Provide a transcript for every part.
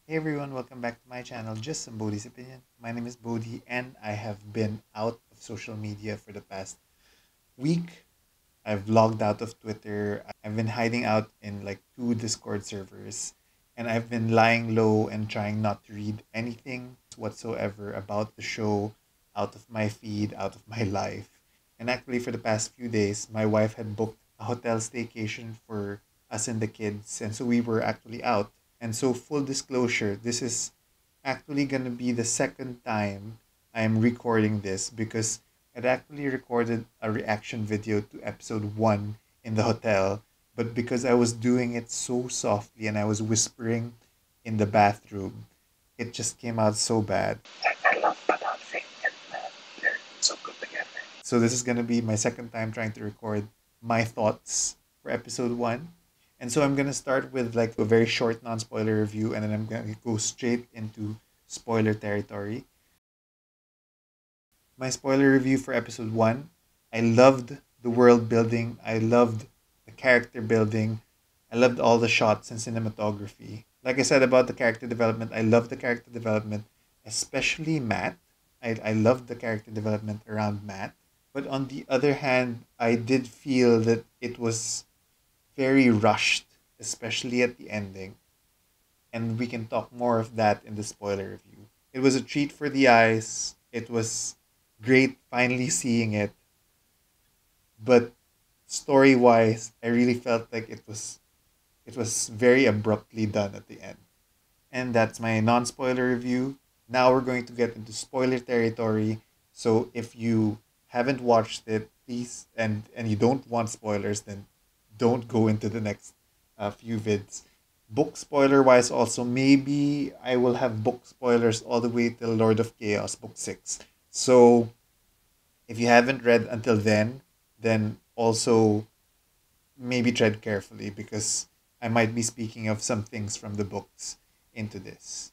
Hey everyone, welcome back to my channel, Just Some Bodhi's Opinion. My name is Bodhi and I have been out of social media for the past week. I've logged out of Twitter. I've been hiding out in like two Discord servers and I've been lying low and trying not to read anything whatsoever about the show out of my feed, out of my life. And actually, for the past few days, my wife had booked a hotel staycation for us and the kids. And so we were actually out. And so, full disclosure, this is actually going to be the second time I am recording this because I'd actually recorded a reaction video to episode 1 in the hotel, but because I was doing it so softly and I was whispering in the bathroom, it just came out so bad. I love pronouncing and they're so good together. So this is going to be my second time trying to record my thoughts for episode 1. And so I'm going to start with like a very short non-spoiler review and then I'm going to go straight into spoiler territory. My spoiler review for episode 1. I loved the world building. I loved the character building. I loved all the shots and cinematography. Like I said about the character development, I loved the character development, especially Matt. I loved the character development around Matt. But on the other hand, I did feel that it was very rushed, especially at the ending. And we can talk more of that in the spoiler review. It was a treat for the eyes. It was great finally seeing it. But story wise, I really felt like it was very abruptly done at the end. And that's my non-spoiler review. Now we're going to get into spoiler territory. So if you haven't watched it, please and you don't want spoilers, then don't go into the next few vids. Book spoiler wise, also maybe I will have book spoilers all the way till Lord of Chaos book 6. So if you haven't read until then also maybe tread carefully because I might be speaking of some things from the books into this.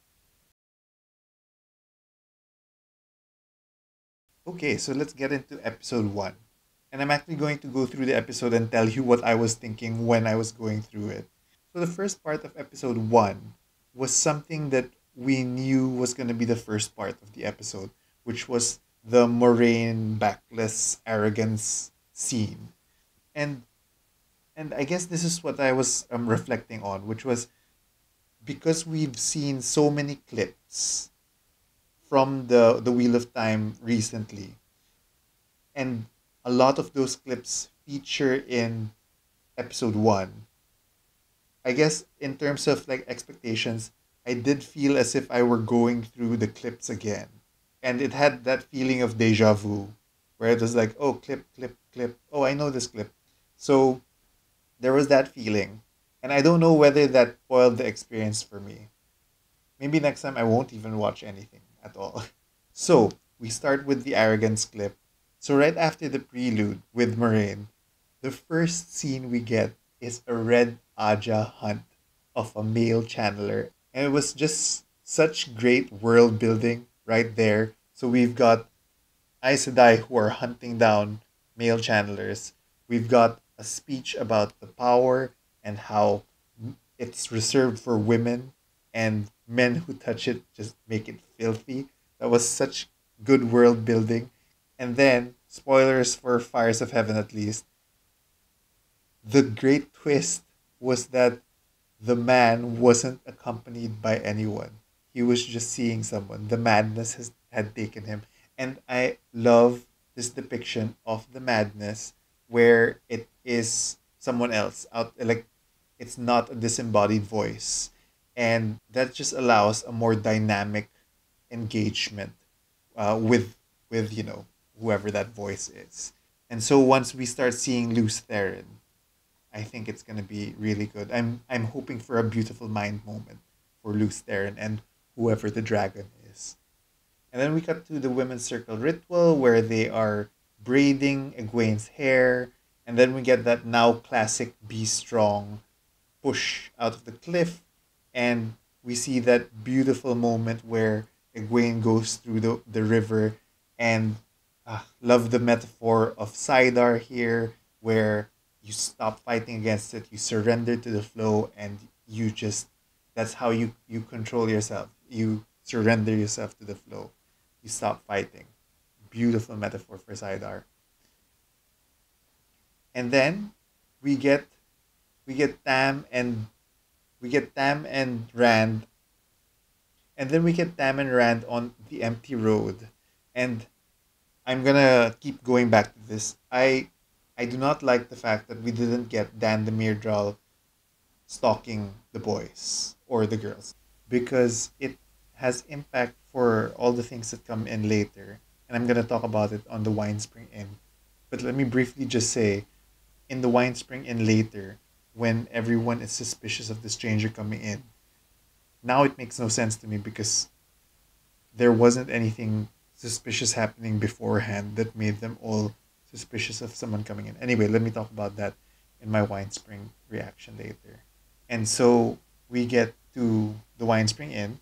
Okay, so let's get into episode 1. And I'm actually going to go through the episode and tell you what I was thinking when I was going through it. So the first part of episode 1 was something that we knew was going to be the first part of the episode, which was the Moraine backless arrogance scene. And and I guess this is what I was reflecting on, which was because we've seen so many clips from the Wheel of Time recently, and a lot of those clips feature in episode 1. I guess in terms of like expectations, I did feel as if I were going through the clips again. And it had that feeling of deja vu, where it was like, oh, clip, clip, clip. Oh, I know this clip. So there was that feeling. And I don't know whether that spoiled the experience for me. Maybe next time I won't even watch anything at all. So we start with the arrogance clip. So right after the prelude with Moraine, the first scene we get is a red Aja hunt of a male channeler. And it was just such great world building right there. So we've got Aes Sedai who are hunting down male channelers. We've got a speech about the power and how it's reserved for women and men who touch it just make it filthy. That was such good world building. And then, spoilers for Fires of Heaven at least, the great twist was that the man wasn't accompanied by anyone. He was just seeing someone. The madness had taken him. And I love this depiction of the madness where it is someone else out, like it's not a disembodied voice. And that just allows a more dynamic engagement with whoever that voice is. And so once we start seeing Luce Theron, I think it's gonna be really good. I'm hoping for a beautiful mind moment for Luce Theron and whoever the dragon is. And then we cut to the women's circle ritual where they are braiding Egwene's hair, and then we get that now classic be strong push out of the cliff, and we see that beautiful moment where Egwene goes through the river, and love the metaphor of Sidar here, where you stop fighting against it, you surrender to the flow, and you just That's how you control yourself. You surrender yourself to the flow. You stop fighting. Beautiful metaphor for Saidar. And then we get we get Tam and we get Tam and Rand, and then we get Tam and Rand on the empty road. And I'm gonna keep going back to this. I do not like the fact that we didn't get Dan the Myrdral stalking the boys or the girls, because it has impact for all the things that come in later. And I'm gonna talk about it on the Wine Spring Inn. But let me briefly just say, in the Wine Spring Inn later, when everyone is suspicious of the stranger coming in, now it makes no sense to me because there wasn't anything suspicious happening beforehand that made them all suspicious of someone coming in. Anyway, let me talk about that in my Wine Spring reaction later. And so we get to the Wine Spring Inn,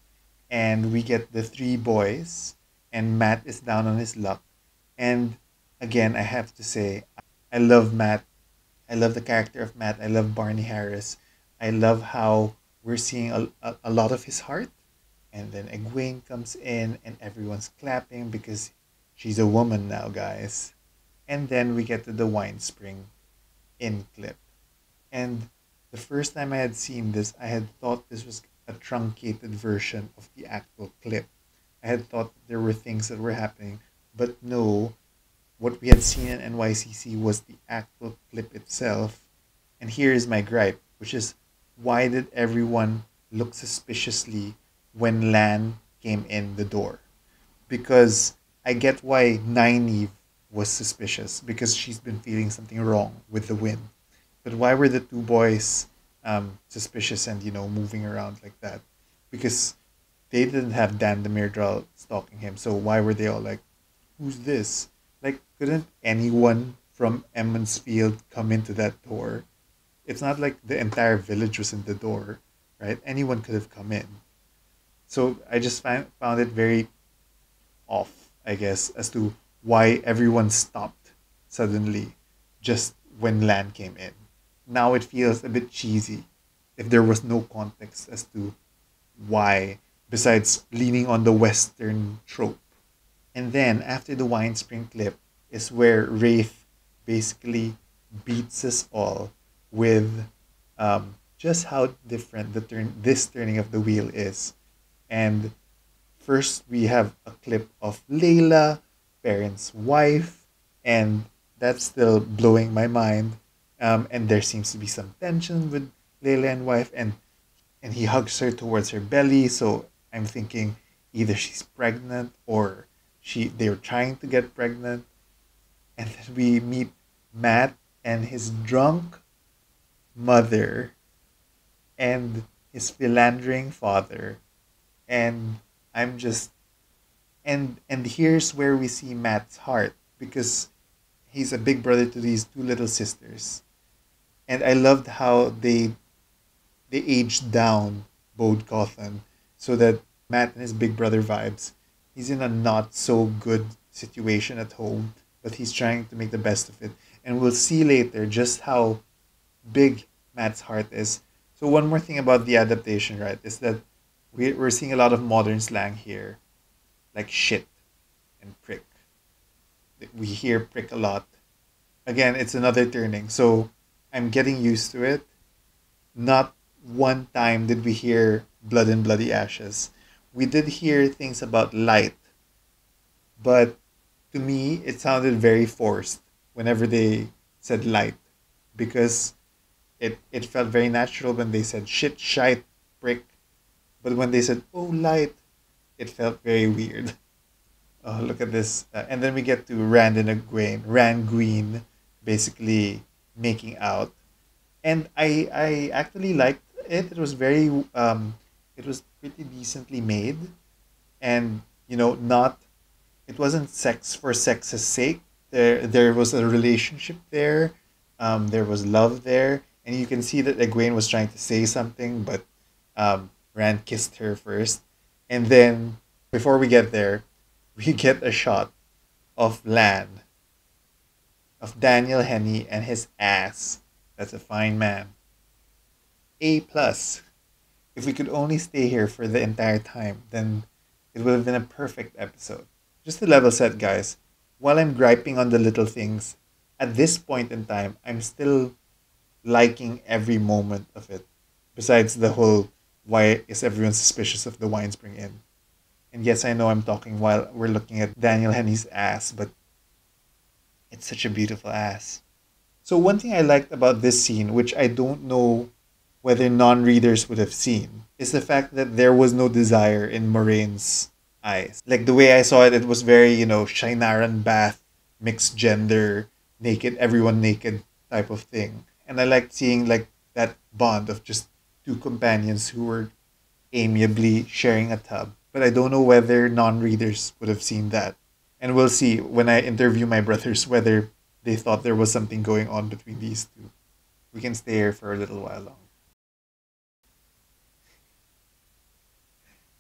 and we get the three boys, and Matt is down on his luck. And again, I have to say, I love Matt. I love the character of Matt. I love Barney Harris. I love how we're seeing a lot of his heart. And then Egwene comes in, and everyone's clapping because she's a woman now, guys. And then we get to the Wine Spring Inn clip. And the first time I had seen this, I had thought this was a truncated version of the actual clip. I had thought there were things that were happening, but no, what we had seen in NYCC was the actual clip itself. And here is my gripe, which is, why did everyone look suspiciously when Lan came in the door? Because I get why Nynaeve was suspicious, because she's been feeling something wrong with the wind. But why were the two boys suspicious and, moving around like that? Because they didn't have Dan the Myrdral stalking him. So why were they all like, who's this? Like, couldn't anyone from Emmons Field come into that door? It's not like the entire village was in the door, right? Anyone could have come in. So I just found it very off, I guess, as to why everyone stopped suddenly just when Lan came in. Now it feels a bit cheesy if there was no context as to why, besides leaning on the Western trope. And then after the Wine Spring clip is where Wraith basically beats us all with just how different this turning of the wheel is. And first we have a clip of Layla, Perrin's wife, and that's still blowing my mind. And there seems to be some tension with Layla and wife, and he hugs her towards her belly. So I'm thinking either she's pregnant or they're trying to get pregnant. And then we meet Matt and his drunk mother and his philandering father. And I'm just and here's where we see Matt's heart, because he's a big brother to these two little sisters. And I loved how they aged down Bode Cawthon so that Matt and his big brother vibes. He's in a not so good situation at home, but he's trying to make the best of it. And we'll see later just how big Matt's heart is. So one more thing about the adaptation, right, is that we're seeing a lot of modern slang here, like shit and prick. We hear prick a lot. Again, it's another turning. So I'm getting used to it. Not one time did we hear blood and bloody ashes. We did hear things about light, but to me, it sounded very forced whenever they said light, because it felt very natural when they said shit, shite, prick. But when they said, oh, light, it felt very weird. Oh, look at this. And then we get to Rand and Egwene. Rand basically making out. And I actually liked it. It was pretty decently made. And, not, it wasn't sex for sex's sake. There was a relationship there. There was love there. And you can see that Egwene was trying to say something, but Rand kissed her first. And then, before we get there, we get a shot of Lan, of Daniel Henney and his ass. That's a fine man. A plus. If we could only stay here for the entire time, then it would have been a perfect episode. Just to level set, guys, while I'm griping on the little things, at this point in time, I'm still liking every moment of it. Besides the whole why is everyone suspicious of the wine spring inn? And yes, I know I'm talking while we're looking at Daniel Henney's ass, but it's such a beautiful ass. So one thing I liked about this scene, which I don't know whether non-readers would have seen, is the fact that there was no desire in Moraine's eyes. Like the way I saw it, it was very, Shinaran bath, mixed gender, naked, everyone naked type of thing. And I liked seeing like that bond of just two companions who were amiably sharing a tub. But I don't know whether non-readers would have seen that. And we'll see when I interview my brothers whether they thought there was something going on between these two. We can stay here for a little while longer.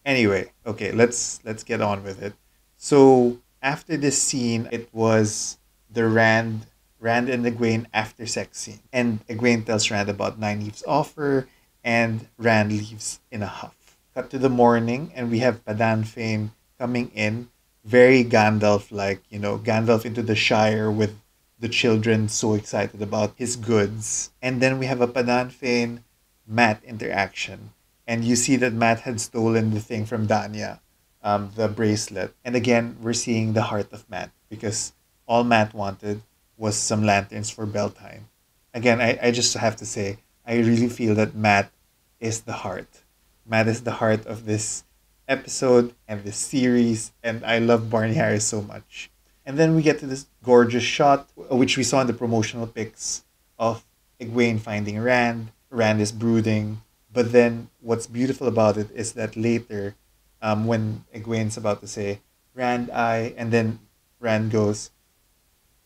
Anyway, okay, let's get on with it. So after this scene, it was the Rand and Egwene after sex scene, and Egwene tells Rand about Nynaeve's offer, and Rand leaves in a huff. Cut to the morning, and we have Padan Fain coming in, very Gandalf like, Gandalf into the Shire with the children so excited about his goods. And then we have a Padan Fain Matt interaction. And you see that Matt had stolen the thing from Danya, the bracelet. And again, we're seeing the heart of Matt because all Matt wanted was some lanterns for Beltane. Again, I just have to say, I really feel that Matt is the heart. Matt is the heart of this episode and this series, and I love Barney Harris so much. And then we get to this gorgeous shot, which we saw in the promotional pics of Egwene finding Rand. Rand is brooding. But then what's beautiful about it is that later, when Egwene's about to say, Rand, and then Rand goes,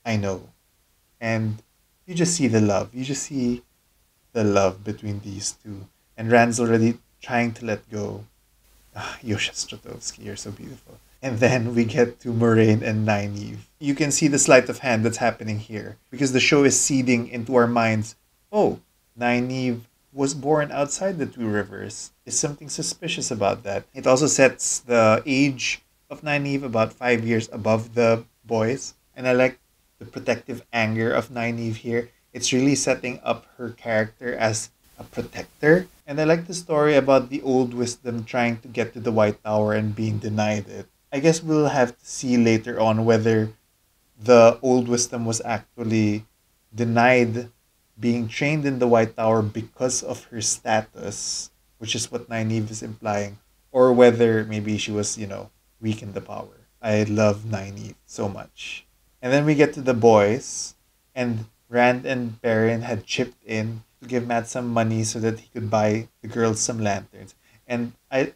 I know. And you just see the love. You just see the love between these two. And Rand's already trying to let go. Yosha Stratovsky, you're so beautiful. And then we get to Moraine and Nynaeve. You can see the sleight of hand that's happening here because the show is seeding into our minds. Oh, Nynaeve was born outside the Two Rivers. Is something suspicious about that? It also sets the age of Nynaeve about 5 years above the boys. And I like the protective anger of Nynaeve here. It's really setting up her character as a protector. And I like the story about the old wisdom trying to get to the White Tower and being denied it. I guess we'll have to see later on whether the old wisdom was actually denied being trained in the White Tower because of her status, which is what Nynaeve is implying, or whether maybe she was, weak in the power. I love Nynaeve so much. And then we get to the boys, and Rand and Perrin had chipped in to give Matt some money so that he could buy the girls some lanterns. And I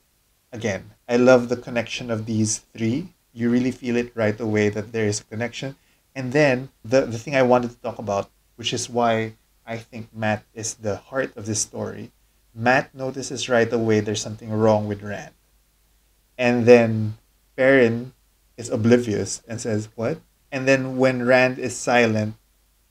love the connection of these three. You really feel it right away that there is a connection. And then the thing I wanted to talk about, which is why I think Matt is the heart of this story. Matt notices right away there's something wrong with Rand. And then Perrin is oblivious and says, What? And then when Rand is silent,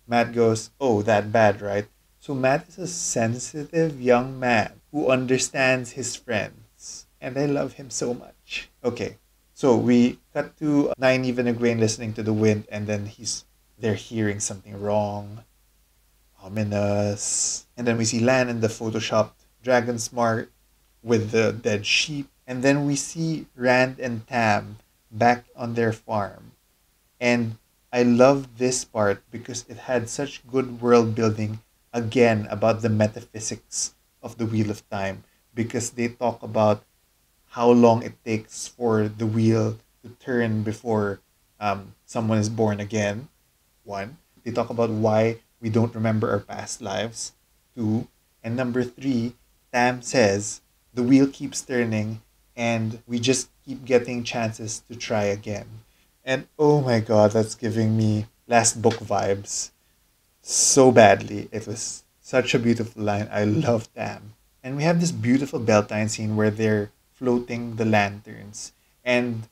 Matt goes, Oh, that bad, right? So Matt is a sensitive young man who understands his friends. And I love him so much. Okay, so we cut to Nynaeve and Egwene listening to the wind, and then they're hearing something wrong. Ominous. And then we see Lan in the photoshopped dragon smart with the dead sheep. And then we see Rand and Tam back on their farm. And I love this part because it had such good world building again about the metaphysics of the Wheel of Time. Because they talk about how long it takes for the wheel to turn before someone is born again. One. They talk about why we don't remember our past lives. Two. And number three, Tam says the wheel keeps turning and we just keep getting chances to try again. And oh my god, that's giving me last book vibes so badly. It was such a beautiful line. I love Tam. And we have this beautiful Beltane scene where they're floating the lanterns. And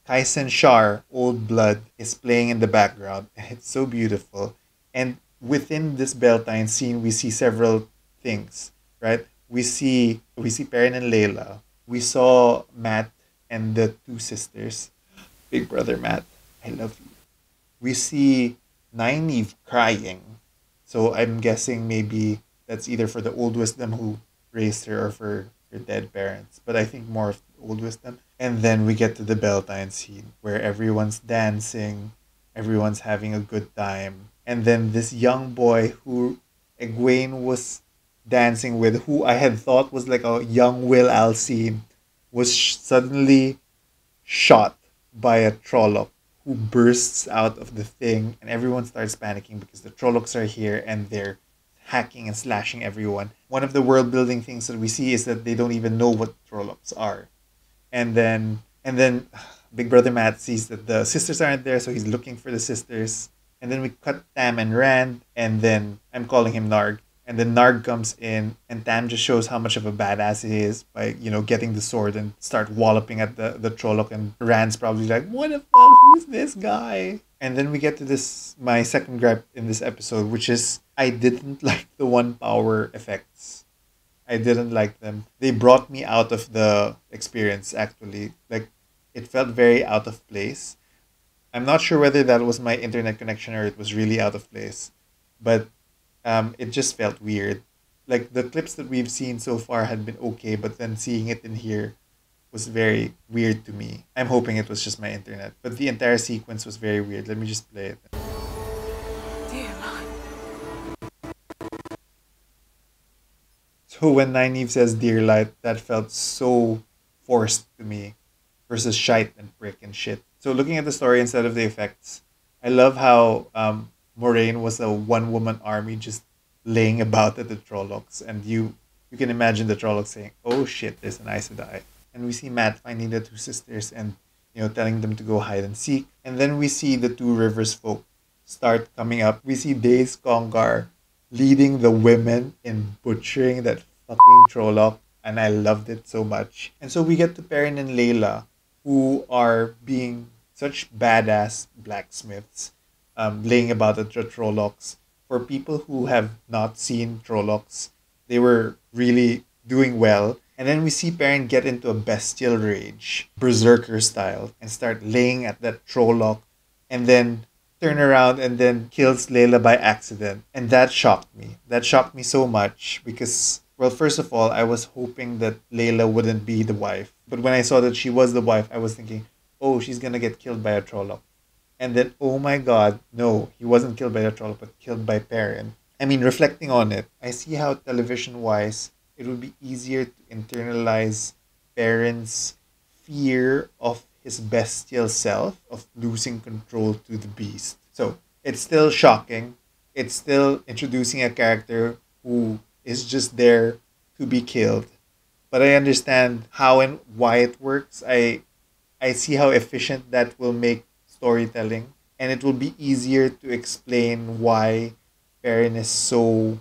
Kaisen Shar, Old Blood, is playing in the background. And it's so beautiful. And within this Beltane scene, we see several things, right? we see Perrin and Layla. We saw Matt and the two sisters. Big brother Matt, I love you. We see Nynaeve crying. So I'm guessing maybe that's either for the old wisdom who raised her or for her dead parents. But I think more of the old wisdom. And then we get to the Beltane scene where everyone's dancing, everyone's having a good time. And then this young boy who Egwene was dancing with, who I had thought was like a young Will Alcine, was suddenly shot by a Trolloc who bursts out of the thing, and everyone starts panicking because the Trollocs are here and they're hacking and slashing everyone. One of the world building things that we see is that they don't even know what Trollocs are. And then Big Brother Matt sees that the sisters aren't there, so he's looking for the sisters. And then we cut Tam and Rand, and then I'm calling him Narg. And then Narg comes in, and Tam just shows how much of a badass he is by, getting the sword and start walloping at the Trolloc. And Rand's probably like, what the fuck? Who's this guy? And then we get to this, my second gripe in this episode, which is I didn't like the one power effects. I didn't like them. They brought me out of the experience, actually. Like, it felt very out of place. I'm not sure whether that was my internet connection or it was really out of place, but it just felt weird. Like the clips that we've seen so far had been okay, but then seeing it in here was very weird to me. I'm hoping it was just my internet, but the entire sequence was very weird. Let me just play it. So when Nynaeve says "Dear Light," that felt so forced to me versus shite and prick and shit. So looking at the story instead of the effects, I love how Moraine was a one woman army just laying about at the Trollocs, and you can imagine the Trollocs saying, "Oh shit, there's an Aes Sedai." And we see Matt finding the two sisters and telling them to go hide and seek. And then we see the two rivers folk start coming up. We see Dace Congar leading the women in butchering that fucking Trolloc, and I loved it so much. And so we get to Perrin and Layla, who are being such badass blacksmiths, laying about at the Trollocs. For people who have not seen Trollocs, they were really doing well. And then we see Perrin get into a bestial rage, berserker style, and start laying at that Trolloc, and then turn around and then kills Layla by accident. And that shocked me. That shocked me so much because, well, first of all, I was hoping that Layla wouldn't be the wife. But when I saw that she was the wife, I was thinking, oh, she's gonna get killed by a Trolloc. And then, oh my god, no, he wasn't killed by a Trolloc, but killed by Perrin. I mean, reflecting on it, I see how television-wise, it would be easier to internalize Perrin's fear of his bestial self, of losing control to the beast. So, it's still shocking. It's still introducing a character who is just there to be killed. But I understand how and why it works. I see how efficient that will make storytelling. And it will be easier to explain why Perrin is so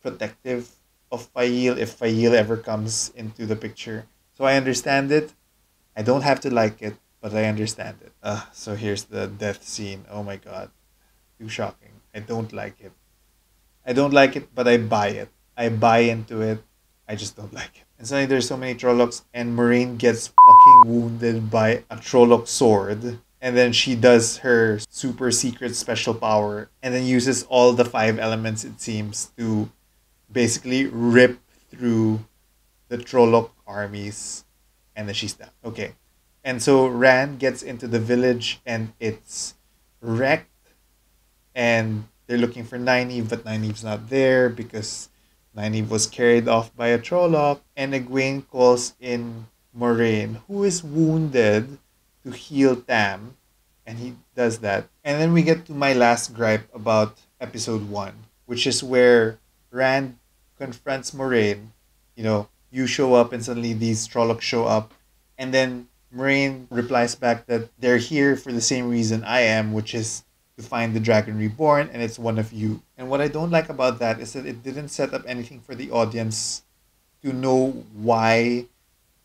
protective of Fail if Fail ever comes into the picture. So I understand it. I don't have to like it, but I understand it. So here's the death scene. Oh my god. Too shocking. I don't like it. I don't like it, but I buy it. I buy into it. I just don't like it. And suddenly there's so many Trollocs, and Moraine gets fucking wounded by a Trolloc sword. And then she does her super secret special power, and then uses all the 5 elements, it seems, to basically rip through the Trolloc armies. And then she's done. Okay. And so Rand gets into the village, and it's wrecked. And they're looking for Nynaeve, but Nynaeve's not there because Nynaeve was carried off by a Trolloc. And Egwene calls in Moraine, who is wounded, to heal Tam. And he does that. And then we get to my last gripe about episode 1, which is where Rand confronts Moraine. You show up and suddenly these Trollocs show up. And then Moraine replies back that they're here for the same reason I am, which is to find the Dragon Reborn, and it's one of you. And what I don't like about that is that it didn't set up anything for the audience to know why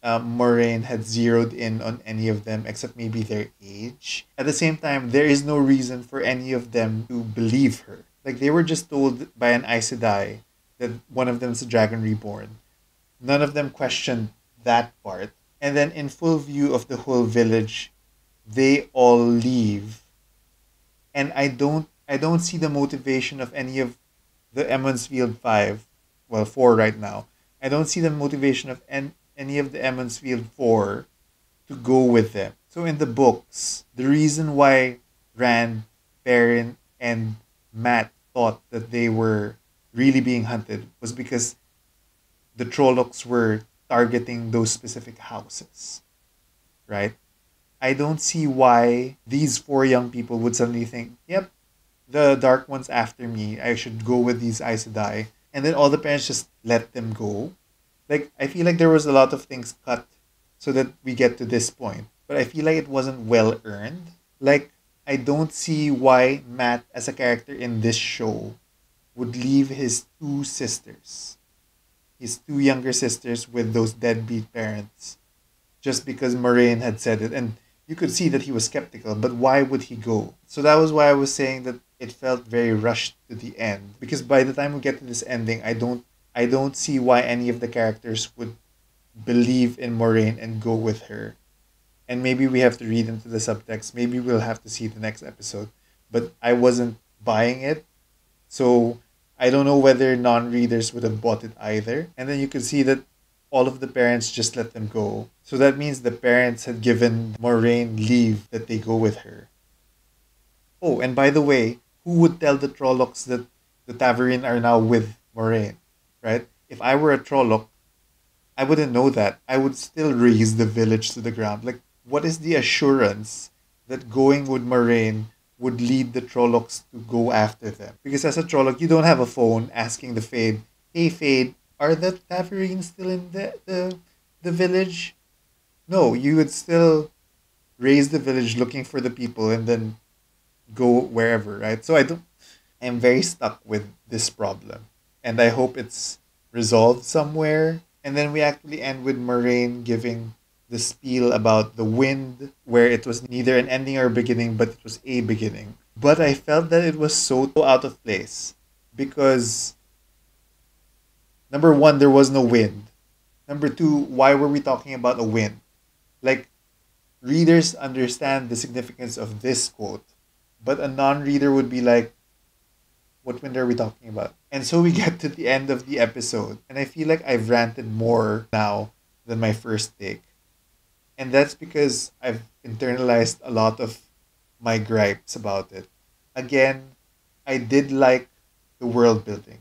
Moraine had zeroed in on any of them except maybe their age. At the same time, there is no reason for any of them to believe her. Like, they were just told by an Aes Sedai that one of them is a Dragon Reborn. None of them questioned that part. And then in full view of the whole village, they all leave. And I don't see the motivation of any of the Emmonsfield five, well, four right now. I don't see the motivation of any of the Emmonsfield four to go with them. So in the books, the reason why Rand, Perrin, and Matt thought that they were really being hunted was because the Trollocs were targeting those specific houses, right? I don't see why these four young people would suddenly think, yep, the Dark One's after me. I should go with these Aes Sedai. And then all the parents just let them go. Like, I feel like there was a lot of things cut so that we get to this point. But I feel like it wasn't well earned. Like, I don't see why Matt, as a character in this show, would leave his two sisters, his two younger sisters with those deadbeat parents, just because Moraine had said it. And you could see that he was skeptical, but why would he go? So that was why I was saying that it felt very rushed to the end. Because by the time we get to this ending, I don't see why any of the characters would believe in Moraine and go with her. And maybe we have to read into the subtext. Maybe we'll have to see the next episode. But I wasn't buying it. So I don't know whether non readers would have bought it either. And then you could see that all of the parents just let them go. So that means the parents had given Moraine leave that they go with her. Oh, and by the way, who would tell the Trollocs that the Taverin are now with Moraine, right? If I were a Trolloc, I wouldn't know that. I would still raise the village to the ground. Like, what is the assurance that going with Moraine would lead the Trollocs to go after them? Because as a Trolloc, you don't have a phone asking the Fade, hey Fade, are the Taverines still in the village? No, you would still raise the village looking for the people and then go wherever, right? So I'm very stuck with this problem. And I hope it's resolved somewhere. And then we actually end with Moraine giving the spiel about the wind, where it was neither an ending or a beginning, but it was a beginning. But I felt that it was so out of place because number one, there was no wind. Number two, why were we talking about a wind? Like, readers understand the significance of this quote, but a non reader would be like, what wind are we talking about? And so we get to the end of the episode, and I feel like I've ranted more now than my first take. And that's because I've internalized a lot of my gripes about it. Again, I did like the world building.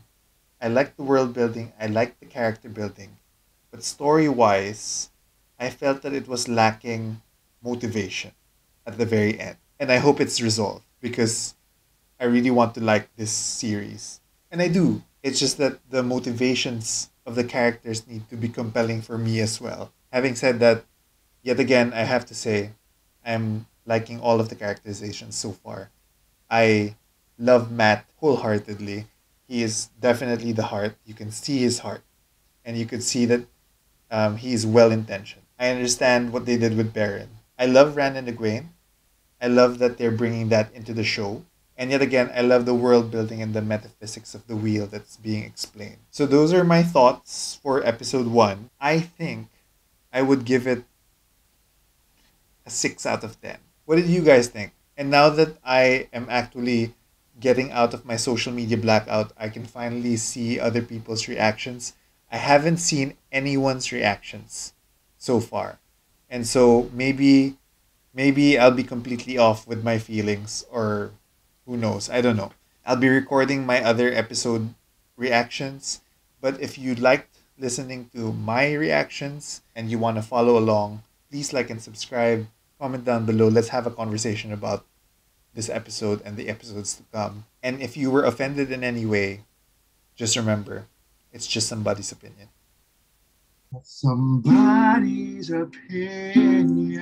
I liked the world building, I liked the character building. But story wise, I felt that it was lacking motivation at the very end. And I hope it's resolved because I really want to like this series. And I do. It's just that the motivations of the characters need to be compelling for me as well. Having said that, yet again, I have to say, I'm liking all of the characterizations so far. I love Matt wholeheartedly. He is definitely the heart. You can see his heart, and you could see that he is well intentioned. I understand what they did with Baron. I love Rand and Egwene. I love that they're bringing that into the show. And yet again, I love the world building and the metaphysics of the wheel that's being explained. So those are my thoughts for episode 1. I think I would give it a 6 out of 10. What did you guys think? And now that I am actually getting out of my social media blackout, I can finally see other people's reactions. I haven't seen anyone's reactions so far. And so maybe I'll be completely off with my feelings, or who knows? I don't know. I'll be recording my other episode reactions, but if you liked listening to my reactions and you want to follow along, please like and subscribe. Comment down below. Let's have a conversation about this episode and the episodes to come. And if you were offended in any way, just remember, it's just somebody's opinion. Somebody's opinion.